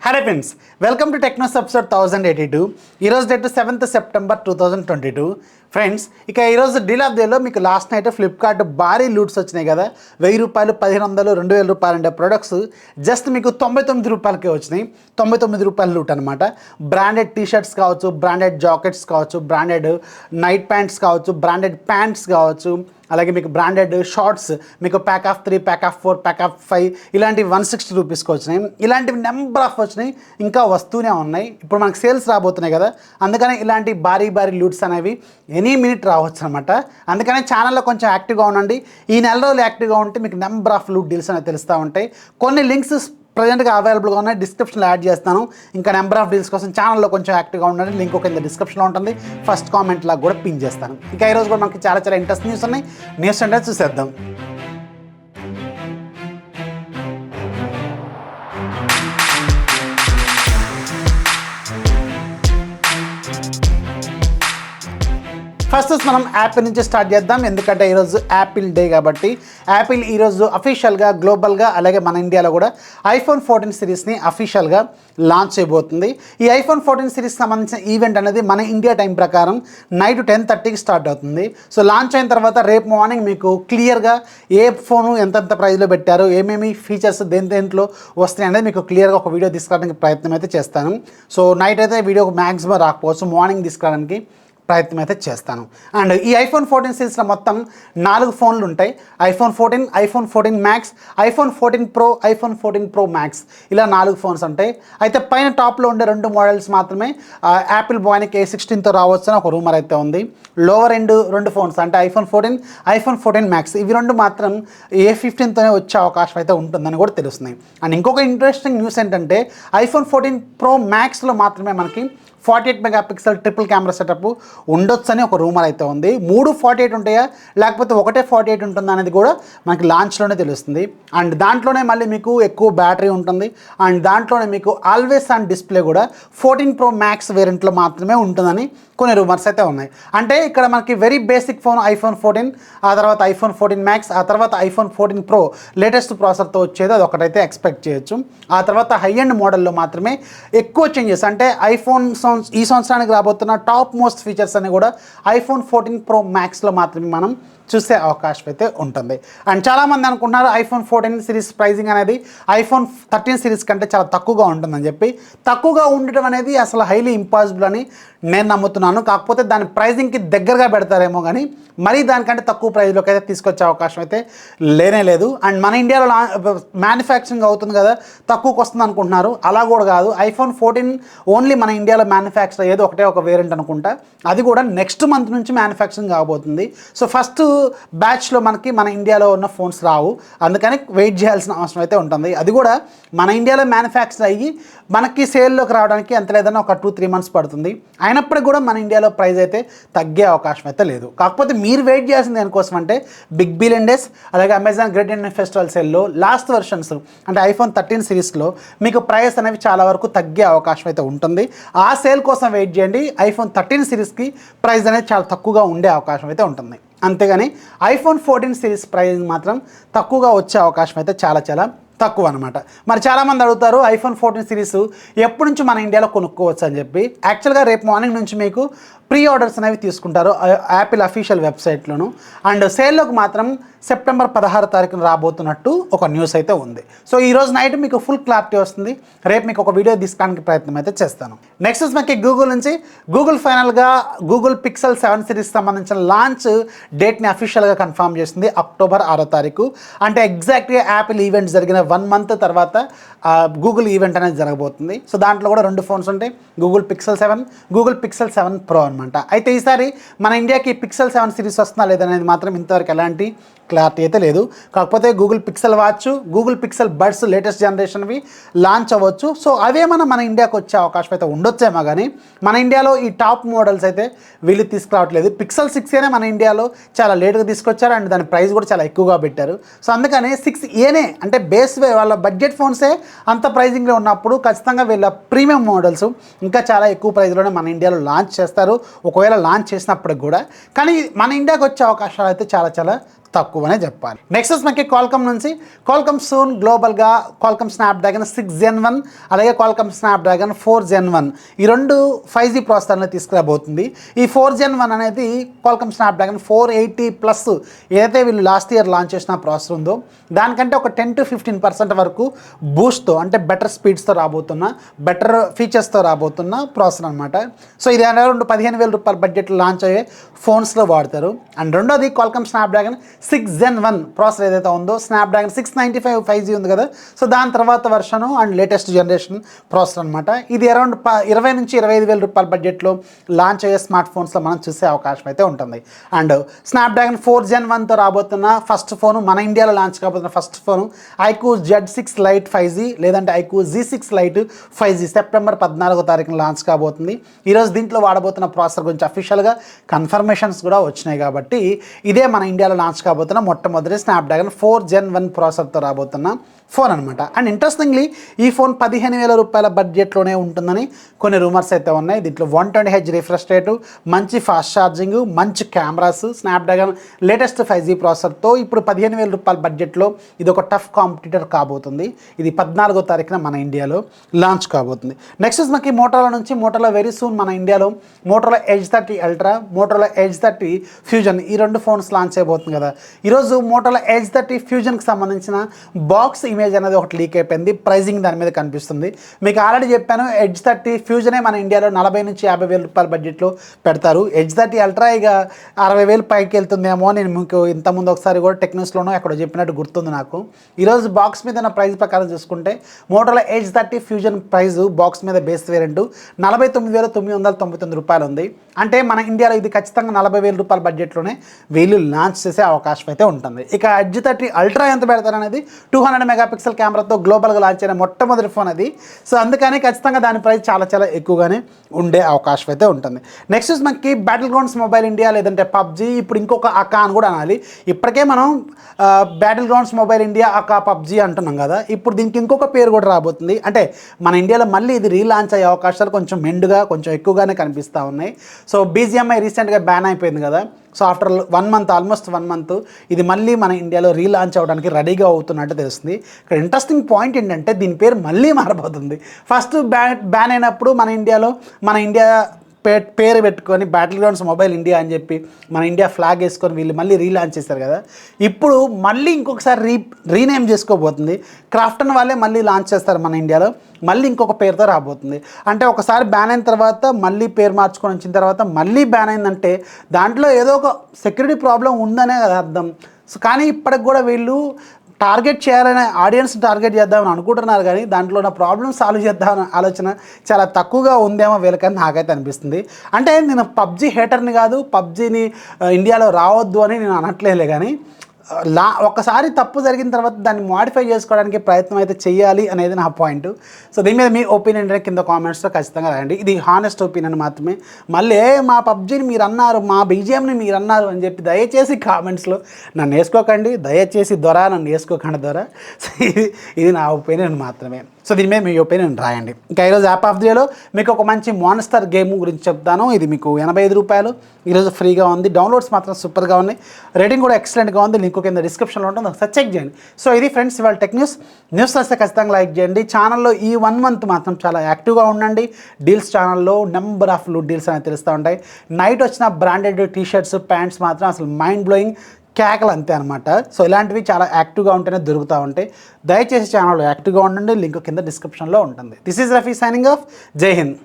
Hi friends, welcome to TechNews episode 1082. ఈరోజు date 7th September 2022. Friends, ఇక ఈరోజు deal of డేలో మీకు లాస్ట్ నైట్ ఫ్లిప్కార్ట్ భారీ లూట్స్ వచ్చినాయి కదా. 1000 రూపాయలు, 1500, 2000 రూపాయలు అంటే ప్రొడక్ట్స్ జస్ట్ మీకు 99 రూపాయలకే వచ్చినాయి. 99 రూపాయల లూట్ అనమాట. బ్రాండెడ్ టీషర్ట్స్ కావచ్చు, బ్రాండెడ్ జాకెట్స్ కావచ్చు, బ్రాండెడ్ నైట్ ప్యాంట్స్ కావచ్చు, బ్రాండెడ్ ప్యాంట్స్ కావచ్చు, అలాగే మీకు బ్రాండెడ్ షార్ట్స్ మీకు pack of 3, pack of 4, pack of 5 ఇలాంటివి 160 రూపీస్కి వచ్చినాయి. ఇలాంటివి నెంబర్ ఆఫ్ వచ్చినాయి, ఇంకా వస్తూనే ఉన్నాయి. ఇప్పుడు మనకు సేల్స్ రాబోతున్నాయి కదా, అందుకని ఇలాంటి భారీ లూట్స్ అనేవి ఎనీ మినిట్ రావచ్చు అనమాట. అందుకని ఛానల్లో కొంచెం యాక్టివ్గా ఉండండి. ఈ నెల రోజులు యాక్టివ్గా ఉంటే మీకు నెంబర్ ఆఫ్ లూట్ డీల్స్ అనేవి తెలుస్తూ ఉంటాయి. కొన్ని లింక్స్ ప్రజెంట్గా అవైలబుల్గా ఉన్నాయి, డిస్క్రిప్షన్లో యాడ్ చేస్తాను. ఇంకా నెంబర్ ఆఫ్ డీల్స్ కోసం ఛానల్లో కొంచెం యాక్టివ్గా ఉండండి. లింక్ ఒక కింద డిస్క్రిప్షన్లో ఉంటుంది, ఫస్ట్ కామెంట్ లాగా కూడా పిన్ చేస్తాను. ఇంకా ఈరోజు కూడా మనకి చాలా ఇంట్రెస్ట్ న్యూస్ ఉన్నాయి. న్యూస్ అంటే చూసేద్దాం. ఫస్ట్ మనం యాపిల్ నుంచి స్టార్ట్ చేద్దాం, ఎందుకంటే ఈరోజు యాపిల్ డే కాబట్టి. యాపిల్ ఈరోజు అఫీషియల్గా గ్లోబల్గా అలాగే మన ఇండియాలో కూడా ఐఫోన్ 14 సిరీస్ని అఫీషియల్గా లాంచ్ చేయబోతుంది. ఈ ఐఫోన్ 14 సిరీస్కి సంబంధించిన ఈవెంట్ అనేది మన ఇండియా టైం ప్రకారం నైట్ 10:30కి స్టార్ట్ అవుతుంది. సో లాంచ్ అయిన తర్వాత రేపు మార్నింగ్ మీకు క్లియర్గా ఏ ఫోను ఎంతెంత ప్రైస్లో పెట్టారు, ఏమేమి ఫీచర్స్ దేంట్లో వస్తాయి అనేది మీకు క్లియర్గా ఒక వీడియో తీసుకురావడానికి ప్రయత్నం అయితే చేస్తాను. సో నైట్ అయితే వీడియోకి మ్యాక్సిమం రాకపోవచ్చు, మార్నింగ్ తీసుకురావడానికి ప్రయత్నం అయితే చేస్తాను. అండ్ ఈ ఐఫోన్ 14 సిరీస్లో మొత్తం 4 ఫోన్లు ఉంటాయి. IPhone 14, iPhone 14 max, iPhone 14 pro, iPhone 14 pro max, ఇలా 4 ఫోన్స్ ఉంటాయి. అయితే పైన టాప్లో ఉండే 2 మోడల్స్ మాత్రమే యాపిల్ బాయ్కి A16తో రావచ్చు అని ఒక రూమర్ అయితే ఉంది. లోవర్ ఎండ్ 2 ఫోన్స్ అంటే ఐఫోన్ 14, ఐఫోన్ 14 మ్యాక్స్, ఇవి 2 మాత్రం A15తోనే వచ్చే అవకాశం అయితే ఉంటుందని కూడా తెలుస్తున్నాయి. అండ్ ఇంకొక ఇంట్రెస్టింగ్ న్యూస్ ఏంటంటే ఐఫోన్ 14 ప్రో మ్యాక్స్లో మాత్రమే మనకి 48 మెగాపిక్సెల్ ట్రిపుల్ కెమెరా సెటప్ ఉండొచ్చు అని ఒక రూమర్ అయితే ఉంది. 3 48 ఉంటాయా లేకపోతే ఒకటే 48 ఉంటుందా అనేది కూడా మనకి లాంచ్లోనే తెలుస్తుంది. అండ్ దాంట్లోనే మళ్ళీ మీకు ఎక్కువ బ్యాటరీ ఉంటుంది. అండ్ దాంట్లోనే మీకు ఆల్వేస్ ఆన్ డిస్ప్లే కూడా 14 ప్రో మ్యాక్స్ వేరియంట్లో మాత్రమే ఉంటుందని కొన్ని రూమర్స్ అయితే ఉన్నాయి. అంటే ఇక్కడ మనకి వెరీ బేసిక్ ఫోన్ ఐఫోన్ 14, ఆ తర్వాత ఐఫోన్ 14 మ్యాక్స్, ఆ తర్వాత ఐఫోన్ 14 ప్రో లేటెస్ట్ ప్రాసెసర్తో వచ్చేది అది ఒకటైతే ఎక్స్పెక్ట్ చేయొచ్చు. ఆ తర్వాత హై ఎండ్ మోడల్లో మాత్రమే ఎక్కువ చేంజెస్, అంటే ఐఫోన్ ఈ సంవత్సరానికి రాబోతున్న టాప్ మోస్ట్ ఫీచర్స్ అని కూడా ఐఫోన్ 14 ప్రో మ్యాక్స్లో మాత్రమే మనం చూసే అవకాశం అయితే ఉంటుంది. అండ్ చాలామంది అనుకుంటున్నారు ఐఫోన్ 14 సిరీస్ ప్రైజింగ్ అనేది ఐఫోన్ 13 సిరీస్ కంటే చాలా తక్కువగా ఉంటుందని చెప్పి. తక్కువగా ఉండటం అనేది అసలు హైలీ ఇంపాసిబుల్ అని నేను నమ్ముతున్నాను. కాకపోతే దాని ప్రైజింగ్కి దగ్గరగా పెడతారేమో కానీ మరీ దానికంటే తక్కువ ప్రైజ్లోకి అయితే తీసుకొచ్చే అవకాశం అయితే లేనే లేదు. అండ్ మన ఇండియాలో మ్యానుఫ్యాక్చరింగ్ అవుతుంది కదా, తక్కువకి వస్తుంది అనుకుంటున్నారు. అలా కూడా కాదు. ఐఫోన్ 14 ఓన్లీ మన ఇండియాలో మ్యానుఫ్యాక్చర్ అయ్యేది ఒకటే ఒక వేరియంట్ అనుకుంటా, అది కూడా నెక్స్ట్ మంత్ నుంచి మ్యానుఫ్యాక్చరింగ్ అవబోతుంది. సో ఫస్ట్ బ్యాచ్లో మనకి మన ఇండియాలో ఉన్న ఫోన్స్ రావు, అందుకని వెయిట్ చేయాల్సిన అవసరం అయితే ఉంటుంది. అది కూడా మన ఇండియాలో మ్యానుఫ్యాక్చర్ అయ్యి మనకి సేల్లోకి రావడానికి ఎంత లేదన్నా ఒక 2-3 మంత్స్ పడుతుంది. అయినప్పటికీ కూడా మన ఇండియాలో ప్రైస్ అయితే తగ్గే అవకాశం అయితే లేదు. కాకపోతే మీరు వెయిట్ చేయాల్సింది దేనికోసం అంటే బిగ్ బిలియన్ డేస్ అలాగే అమెజాన్ గ్రేట్ ఇండియన్ ఫెస్టివల్ సేల్లో లాస్ట్ వర్షన్స్ అంటే ఐఫోన్ 13 సిరీస్లో మీకు ప్రైస్ అనేవి చాలా వరకు తగ్గే అవకాశం అయితే ఉంటుంది. ఆ సేల్ కోసం వెయిట్ చేయండి. ఐఫోన్ 13 సిరీస్కి ప్రైస్ అనేది చాలా తక్కువగా ఉండే అవకాశం అయితే ఉంటుంది. అంతేగాని ఐఫోన్ 14 సిరీస్ ప్రైస్ మాత్రం తక్కువగా వచ్చే అవకాశం అయితే చాలా తక్కువ అనమాట. మరి చాలామంది అడుగుతారు ఐఫోన్ 14 సిరీస్ ఎప్పటి నుంచి మన ఇండియాలో కొనుక్కోవచ్చు అని చెప్పి. యాక్చువల్గా రేపు మార్నింగ్ నుంచి మీకు ప్రీ ఆర్డర్స్ అనేవి తీసుకుంటారు యాపిల్ అఫీషియల్ వెబ్సైట్లోను. అండ్ సేల్లోకి మాత్రం సెప్టెంబర్ 16 తారీఖున రాబోతున్నట్టు ఒక న్యూస్ అయితే ఉంది. సో ఈరోజు నైట్ మీకు ఫుల్ క్లారిటీ వస్తుంది. రేపు మీకు ఒక వీడియో తీసుకోవడానికి ప్రయత్నం అయితే చేస్తాను. నెక్స్ట్ మనకి గూగుల్ నుంచి గూగుల్ ఫైనల్గా గూగుల్ పిక్సెల్ 7 సిరీస్ సంబంధించిన లాంచ్ డేట్ని అఫీషియల్గా కన్ఫర్మ్ చేసింది అక్టోబర్ 6వ తారీఖు. అంటే ఎగ్జాక్ట్గా యాపిల్ ఈవెంట్ జరిగిన 1 మంత్ తర్వాత గూగుల్ ఈవెంట్ అనేది జరగబోతుంది. సో దాంట్లో కూడా 2 ఫోన్స్ ఉంటాయి, Google pixel 7, Google pixel 7 pro అనమాట. అయితే ఈసారి మన ఇండియాకి పిక్సెల్ 7 సిరీస్ వస్తుందా లేదనేది మాత్రం ఇంతవరకు ఎలాంటి క్లారిటీ అయితే లేదు. కాకపోతే Google Pixel watch, Google Pixel buds latest జనరేషన్వి లాంచ్ అవ్వచ్చు. సో అవేమన్నా మన ఇండియాకి వచ్చే అవకాశం అయితే ఉండొచ్చేమో కానీ మన ఇండియాలో ఈ టాప్ మోడల్స్ అయితే వీళ్ళు తీసుకురావట్లేదు. పిక్సెల్ 6ఏనే మన ఇండియాలో చాలా లేట్గా తీసుకొచ్చారు అండ్ దాని ప్రైస్ కూడా చాలా ఎక్కువగా పెట్టారు. సో అందుకని 6ఏనే అంటే బేస్ వాళ్ళ బడ్జెట్ ఫోన్సే అంత ప్రైజింగ్లో ఉన్నప్పుడు ఖచ్చితంగా వీళ్ళ ప్రీమియం మోడల్స్ ఇంకా చాలా ఎక్కువ ప్రైస్లోనే మన ఇండియాలో లాంచ్ చేస్తారు, ఒకవేళ లాంచ్ చేసినప్పటికి కూడా. కానీ మన ఇండియాకి వచ్చే అవకాశాలు అయితే చాలా తక్కువనే చెప్పాలి. నెక్స్ట్ మనకి క్వాల్కమ్ నుంచి క్వాల్కమ్ సూన్ గ్లోబల్గా క్వాల్కమ్ స్నాప్డ్రాగన్ 6 Gen 1 అలాగే క్వాల్కమ్ స్నాప్డ్రాగన్ 4 Gen 1 ఈ రెండు 5G ప్రాసెసర్ని తీసుకురాబోతుంది. ఈ 4 Gen 1 అనేది క్వాల్కమ్ స్నాప్డ్రాగన్ 480+ ఏదైతే వీళ్ళు లాస్ట్ ఇయర్ లాంచ్ చేసిన ప్రాసెసర్ ఉందో దానికంటే ఒక 10-15% వరకు బూస్ట్తో అంటే బెటర్ స్పీడ్స్తో రాబోతున్న బెటర్ ఫీచర్స్తో రాబోతున్న ప్రాసెసర్ అనమాట. సో ఇది అరౌండ్ 15,000 రూపాయల బడ్జెట్లో లాంచ్ అయ్యే ఫోన్స్లో వాడతారు. అండ్ రెండోది క్వాల్కమ్ స్నాప్డ్రాగన్ 6 Gen 1 ప్రాసెసర్ ఏదైతే ఉందో స్నాప్డ్రాగన్ 695 5G ఉంది కదా, సో దాని తర్వాత వర్షను అండ్ లేటెస్ట్ జనరేషన్ ప్రాసెసర్ అనమాట. ఇది అరౌండ్ 20,000-25,000 రూపాయల బడ్జెట్లో లాంచ్ అయ్యే స్మార్ట్ ఫోన్స్లో మనం చూసే అవకాశం అయితే ఉంటుంది. అండ్ స్నాప్డ్రాగన్ 4 Gen 1తో రాబోతున్న ఫస్ట్ ఫోను మన ఇండియాలో లాంచ్ కాబోతున్న first phone iQOO Z6 Lite 5G లేదంటే iQOO Z6 Lite 5G September 14వ తారీఖున లాంచ్ కాబోతుంది. ఈరోజు దీంట్లో వాడబోతున్న ప్రాసెసర్ గురించి అఫీషియల్గా కన్ఫర్మేషన్స్ కూడా వచ్చినాయి కాబట్టి ఇదే మన ఇండియాలో లాంచ్ కాబోతున్న మొట్టమొదటి స్నాప్డ్రాగన్ 4 Gen 1 ప్రాసెసర్తో రాబోతున్న ఫోన్ అనమాట. అండ్ ఇంట్రెస్టింగ్లీ ఈ ఫోన్ 15,000 రూపాయల బడ్జెట్లోనే ఉంటుందని కొన్ని రూమర్స్ అయితే ఉన్నాయి. దీంట్లో 120Hz రిఫ్రెష్ రేటు, మంచి ఫాస్ట్ ఛార్జింగ్, మంచి కెమెరాస్, స్నాప్డ్రాగన్ లేటెస్ట్ 5G ప్రాసెసర్తో ఇప్పుడు 15,000 రూపాయల బడ్జెట్లో ఇది ఒక టఫ్ కాంపిటీటర్ కాబోతుంది. ఇది 14వ తారీఖున మన ఇండియాలో లాంచ్ కాబోతుంది. నెక్స్ట్ మనకి మోటోలా నుంచి మోటోలా వెరీ సూన్ మన ఇండియాలో మోటోలా Edge 30 Ultra, మోటోలా Edge 30 Fusion ఈ రెండు ఫోన్స్ లాంచ్ అయిపోతుంది కదా. ఈరోజు మోటోలా Edge 30 Fusionకి సంబంధించిన బాక్స్ ఇమేజ్ అనేది ఒకటి లీక్ అయిపోయింది. ప్రైజింగ్ దాని మీద కనిపిస్తుంది. మీకు ఆల్రెడీ చెప్పాను Edge 30 Fusionే మన ఇండియాలో 40,000-50,000 రూపాయల బడ్జెట్లో పెడతారు. Edge 30 Ultra ఇక 60,000 పైకి వెళ్తుందేమో. నేను మీకు ఇంతకుముందు ఒకసారి కూడా టెక్న్యూస్లోనూ అక్కడ చెప్పినట్టు గుర్తుంది నాకు. ఈరోజు బాక్స్ మీద ఉన్న ప్రైస్ ప్రకారం చూసుకుంటే మోటోలా Edge 30 Fusion ప్రైస్ బాక్స్ మీద బేస్ వేరియంట్ 49,999 రూపాయలు ఉంది. అంటే మన ఇండియాలో ఇది ఖచ్చితంగా 40,000 రూపాయల బడ్జెట్లోనే వీళ్ళు లాంచ్ చేసే అవకాశం అయితే ఉంటుంది. ఇక Edge 30 Ultra ఎంత పెడతారనేది 200 మెగాపిక్సెల్ కెమెరాతో గ్లోబల్గా లాంచ్ అయిన మొట్టమొదటి ఫోన్ అది. సో అందుకని ఖచ్చితంగా దాని ప్రైస్ చాలా ఎక్కువగానే ఉండే అవకాశం అయితే ఉంటుంది. నెక్స్ట్ మనకి బ్యాటిల్ గ్రౌండ్స్ మొబైల్ ఇండియా లేదంటే పబ్జీ, ఇప్పుడు ఇంకొక అకా అని కూడా అనాలి. ఇప్పటికే మనం Battlegrounds Mobile India aka PUBG అంటున్నాం కదా, ఇప్పుడు దీనికి ఇంకొక పేరు కూడా రాబోతుంది. అంటే మన ఇండియాలో మళ్ళీ ఇది రీలాంచ్ అయ్యే అవకాశాలు కొంచెం మెండుగా కొంచెం ఎక్కువగానే కనిపిస్తూ ఉన్నాయి. సో BGMI రీసెంట్గా బ్యాన్ అయిపోయింది కదా, so after 1 month almost 1 month ఇది మళ్ళీ మన ఇండియాలో రీలాంచ్ అవ్వడానికి రెడీగా అవుతున్నట్టు తెలుస్తుంది. ఇక్కడ ఇంట్రెస్టింగ్ పాయింట్ ఏంటంటే దీని పేరు మళ్ళీ మారబోతుంది. ఫస్ట్ బ్యాన్ అయినప్పుడు మన ఇండియా పేరు పెట్టుకొని బ్యాటిల్ గ్రౌండ్స్ మొబైల్ ఇండియా అని చెప్పి మన ఇండియా ఫ్లాగ్ వేసుకొని వీళ్ళు మళ్ళీ రీలాంచ్ చేశారు కదా, ఇప్పుడు మళ్ళీ ఇంకొకసారి రీనేమ్ చేసుకోబోతుంది. క్రాఫ్టన్ వాళ్ళే మళ్ళీ లాంచ్ చేస్తారు మన ఇండియాలో, మళ్ళీ ఇంకొక పేరుతో రాబోతుంది. అంటే ఒకసారి బ్యాన్ అయిన తర్వాత మళ్ళీ పేరు మార్చుకొని వచ్చిన తర్వాత మళ్ళీ బ్యాన్ అయిందంటే దాంట్లో ఏదో ఒక సెక్యూరిటీ ప్రాబ్లం ఉందనే కదా అర్థం. సో కానీ ఇప్పటికి కూడా వీళ్ళు టార్గెట్ చేయాలనే ఆడియన్స్ టార్గెట్ చేద్దామని అనుకుంటున్నారు, కానీ దాంట్లో ఉన్న ప్రాబ్లమ్ సాల్వ్ చేద్దామని ఆలోచన చాలా తక్కువగా ఉందేమో వీళ్ళకని నాకైతే అనిపిస్తుంది. అంటే నేను పబ్జీ హేటర్ని కాదు, పబ్జీని ఇండియాలో రావద్దు అని నేను అనట్లేదులే, కానీ ఒకసారి తప్పు జరిగిన తర్వాత దాన్ని మోడిఫై చేసుకోవడానికి ప్రయత్నం అయితే చేయాలి అనేది నా పాయింట్. సో దీని మీద మీ ఒపీనియన్ కింద కామెంట్స్లో ఖచ్చితంగా రాయండి. ఇది హానెస్ట్ ఒపీనియన్ మాత్రమే. మళ్ళీ మా పబ్జీని మీరు అన్నారు, మా BGMని మీరు అన్నారు అని చెప్పి దయచేసి కామెంట్స్లో నన్ను వేసుకోకండి, దయచేసి నన్ను వేసుకోకండి దొర. సో ఇది నా ఒపీనియన్ మాత్రమే. సో దీని మీద మీ ఒపీనియన్ రాయండి. ఇంకా ఈరోజు యాప్ ఆఫ్ ది డేలో మీకు ఒక మంచి మాన్స్టర్ గేమ్ గురించి చెప్తాను. ఇది మీకు 85 రూపాయలు ఈరోజు ఫ్రీగా ఉంది. డౌన్లోడ్స్ మాత్రం సూపర్గా ఉన్నాయి, రేటింగ్ కూడా ఎక్సలెంట్గా ఉంది. లింక్ కింద డిస్క్రిప్షన్లో ఉంటుంది, ఒకసారి చెక్ చేయండి. సో ఇది ఫ్రెండ్స్ ఇవాళ టెక్ న్యూస్ వస్తే ఖచ్చితంగా లైక్ చేయండి. ఛానల్లో ఈ 1 మంత్ మాత్రం చాలా యాక్టివ్గా ఉండండి. డీల్స్ ఛానల్లో నెంబర్ ఆఫ్ లూట్ డీల్స్ అనేవి తెలుస్తూ ఉంటాయి. నైట్ వచ్చిన బ్రాండెడ్ టీషర్ట్స్ ప్యాంట్స్ మాత్రం అసలు మైండ్ బ్లోయింగ్ కేకలు అంతే అనమాట. సో ఇలాంటివి చాలా యాక్టివ్గా ఉంటేనే దొరుకుతూ ఉంటాయి. దయచేసి ఛానల్లో యాక్టివ్గా ఉండండి, లింక్ కింద డిస్క్రిప్షన్లో ఉంటుంది. This is Rafi signing off. జై హింద్.